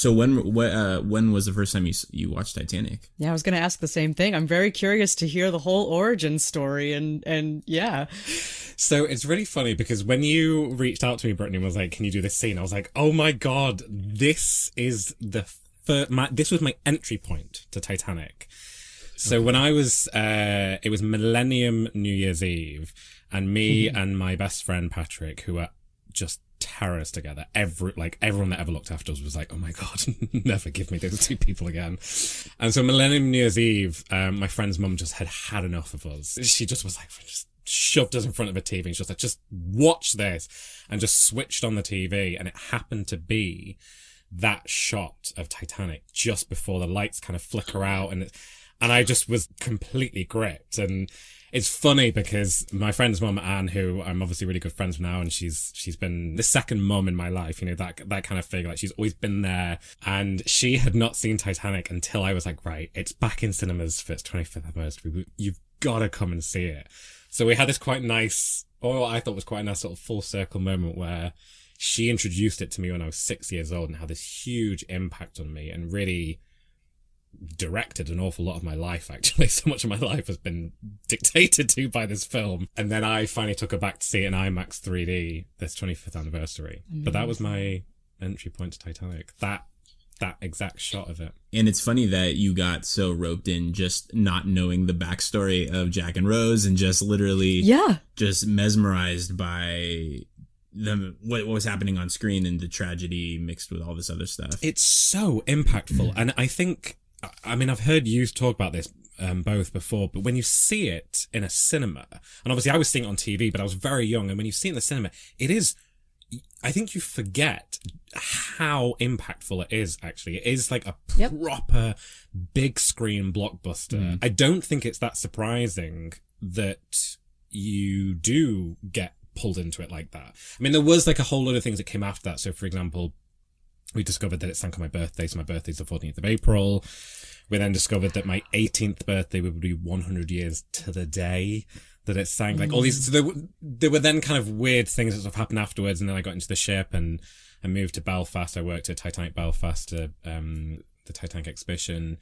So when was the first time you watched Titanic? Yeah, I was going to ask the same thing. I'm very curious to hear the whole origin story and yeah. So it's really funny because when you reached out to me, Brittany, and was like, "Can you do this scene?" I was like, "Oh my god, this is this was my entry point to Titanic." So when I was, it was Millennium New Year's Eve, and me and my best friend Patrick, who are just terrors together. Everyone that ever looked after us was like, "Oh my god, never give me those two people again." And so Millennium New Year's Eve, my friend's mum just had enough of us. She just was like, just shoved us in front of a TV and she was like, "Just watch this," and just switched on the TV, and it happened to be that shot of Titanic just before the lights kind of flicker out, and I just was completely gripped. And it's funny because my friend's mum, Anne, who I'm obviously really good friends with now, and she's been the second mum in my life, you know, that kind of figure. Like, she's always been there. And she had not seen Titanic until I was like, right, it's back in cinemas for its 25th anniversary. You've got to come and see it. So we had this quite nice, or what I thought was quite a nice sort of full circle moment where she introduced it to me when I was 6 years old and had this huge impact on me and really directed an awful lot of my life, actually. So much of my life has been dictated to by this film. And then I finally took her back to see it in IMAX 3D this 25th anniversary. But that was my entry point to Titanic. That exact shot of it. And it's funny that you got so roped in just not knowing the backstory of Jack and Rose and just literally just mesmerized by what was happening on screen and the tragedy mixed with all this other stuff. It's so impactful. And I think, I mean, I've heard you talk about this both before, but when you see it in a cinema, and obviously I was seeing it on TV, but I was very young, and when you see it in the cinema, it is, I think you forget how impactful it is, actually. It is like a proper big screen blockbuster. I don't think it's that surprising that you do get pulled into it like that. I mean, there was like a whole lot of things that came after that. So, for example, we discovered that it sank on my birthday, so my birthday's the 14th of April. We then discovered that my 18th birthday would be 100 years to the day that it sank. Like all these, so there were then kind of weird things that sort of happened afterwards, and then I got into the ship and I moved to Belfast. I worked at Titanic Belfast, the Titanic exhibition.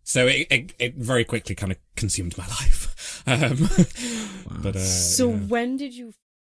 So it very quickly kind of consumed my life. But so when did you